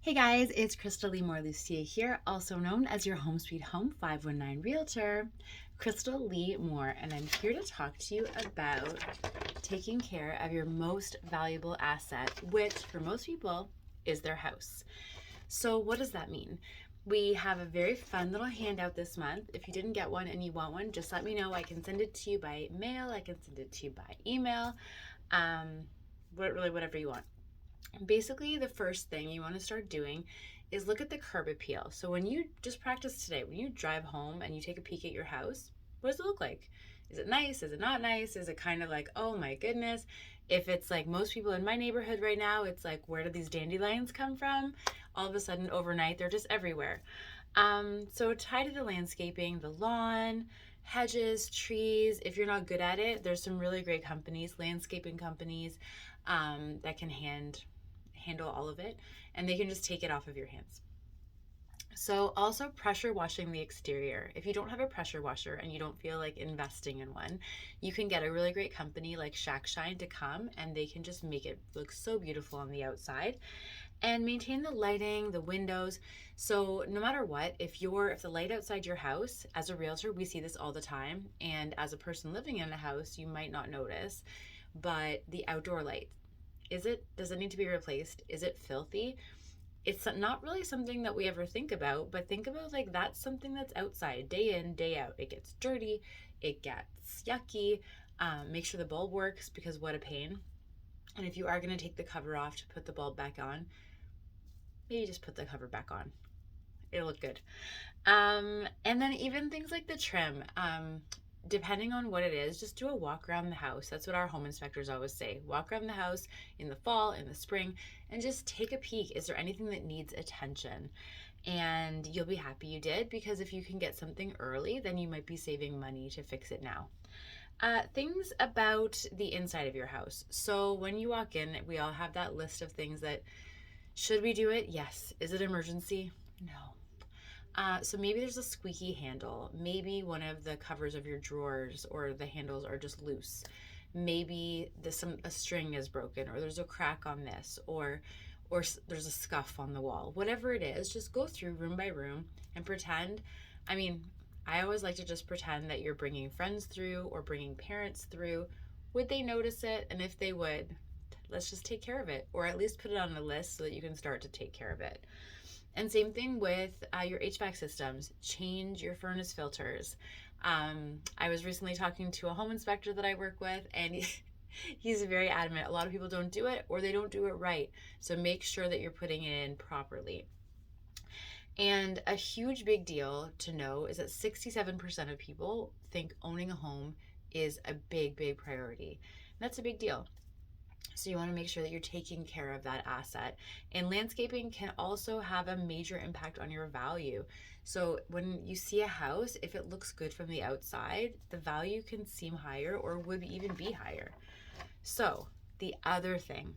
Hey guys, it's Krystal Lucia here, also known as your Home Sweet Home 519 Realtor, Krystal Lee Moore, and I'm here to talk to you about taking care of your most valuable asset, which for most people is their house. So, what does that mean? We have a very fun little handout this month. If you didn't get one and you want one, just let me know. I can send it to you by mail, I can send it to you by email, whatever you want. Basically, the first thing you want to start doing is look at the curb appeal. So when you just practice today, when you drive home and you take a peek at your house, what does it look like? Is it nice? Is it not nice? Is it kind of like, oh my goodness? If it's like most people in my neighborhood right now, it's like, where do these dandelions come from? All of a sudden, overnight, they're just everywhere. So tie to the landscaping, the lawn, hedges, trees. If you're not good at it, there's some really great companies, landscaping companies, that can handle all of it, and they can just take it off of your hands. So also pressure washing the exterior. If you don't have a pressure washer and you don't feel like investing in one, you can get a really great company like Shack Shine to come and they can just make it look so beautiful on the outside. And maintain the lighting, the windows. So no matter what, if the light outside your house, as a realtor, we see this all the time, and as a person living in a house, you might not notice, but the outdoor light, does it need to be replaced? Is it filthy? It's not really something that we ever think about, but think about like that's something that's outside day in, day out. It gets dirty, it gets yucky. Make sure the bulb works because what a pain. And if you are going to take the cover off to put the bulb back on, maybe just put the cover back on. It'll look good. And then even things like the trim, depending on what it is, just do a walk around the house. That's what our home inspectors always say. Walk around the house in the fall, in the spring, and just take a peek. Is there anything that needs attention? And you'll be happy you did, because if you can get something early, then you might be saving money to fix it now. Things about the inside of your house. So when you walk in, we all have that list of things that, should we do it? Yes. Is it emergency? No. So maybe there's a squeaky handle. Maybe one of the covers of your drawers or the handles are just loose. Maybe a string is broken, or there's a crack on this, or there's a scuff on the wall. Whatever it is, just go through room by room and pretend. I mean, I always like to just pretend that you're bringing friends through or bringing parents through. Would they notice it? And if they would, let's just take care of it, or at least put it on the list so that you can start to take care of it. And same thing with your HVAC systems. Change your furnace filters. I was recently talking to a home inspector that I work with, and he's very adamant. A lot of people don't do it, or they don't do it right. So make sure that you're putting it in properly. And a huge big deal to know is that 67% of people think owning a home is a big, big priority. And that's a big deal. So you want to make sure that you're taking care of that asset. And landscaping can also have a major impact on your value. So when you see a house, if it looks good from the outside, the value can seem higher or would even be higher. So the other thing,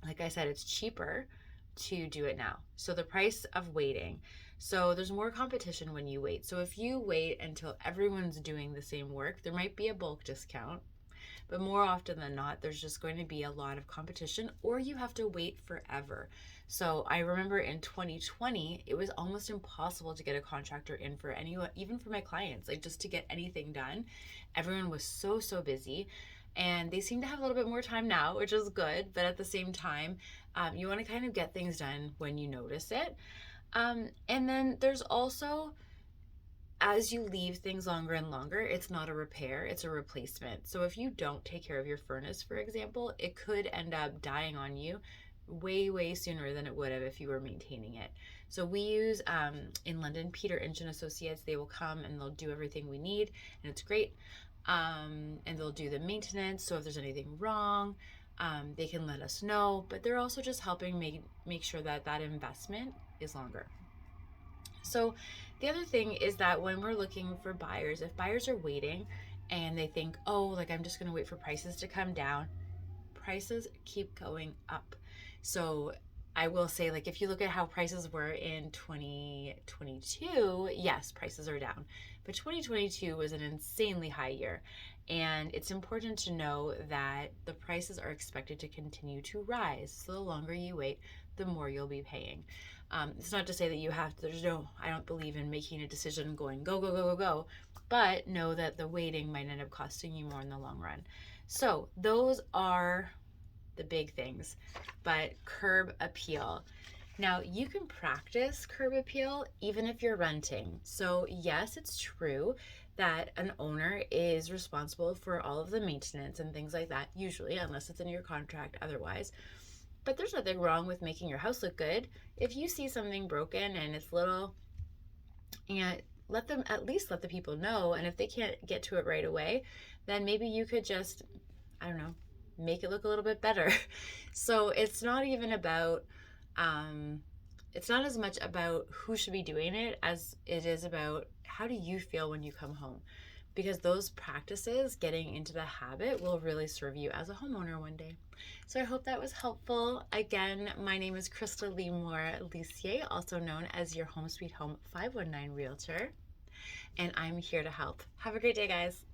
like I said, it's cheaper to do it now. So the price of waiting. So there's more competition when you wait. So if you wait until everyone's doing the same work, there might be a bulk discount. But more often than not, there's just going to be a lot of competition, or you have to wait forever. So I remember in 2020, it was almost impossible to get a contractor in for anyone, even for my clients, like just to get anything done. Everyone was so busy. And they seem to have a little bit more time now, which is good. But at the same time, you want to kind of get things done when you notice it. And then there's also, as you leave things longer and longer, it's not a repair, it's a replacement. So if you don't take care of your furnace, for example, it could end up dying on you way sooner than it would have if you were maintaining it. So we use in London, Peter Inch and Associates. They will come and they'll do everything we need, and it's great. And they'll do the maintenance. So if there's anything wrong, they can let us know. But they're also just helping make sure that that investment is longer. So the other thing is that when we're looking for buyers, if buyers are waiting and they think, oh, like I'm just going to wait for prices to come down, prices keep going up. So I will say, like, if you look at how prices were in 2022, yes, prices are down. But 2022 was an insanely high year. And it's important to know that the prices are expected to continue to rise. So the longer you wait, the more you'll be paying. It's not to say that you have to, I don't believe in making a decision going go, go, go, go, go. But know that the waiting might end up costing you more in the long run. So those are the big things. But curb appeal. Now, you can practice curb appeal even if you're renting. So, yes, it's true that an owner is responsible for all of the maintenance and things like that, usually, unless it's in your contract otherwise. But there's nothing wrong with making your house look good. If you see something broken and it's little, and let them at least let the people know. And if they can't get to it right away, then maybe you could just, I don't know, make it look a little bit better. So it's not even about, it's not as much about who should be doing it as it is about how do you feel when you come home. Because those practices, getting into the habit, will really serve you as a homeowner one day. So I hope that was helpful. Again, my name is Krystal Lissier, also known as your Home Sweet Home 519 Realtor, and I'm here to help. Have a great day, guys.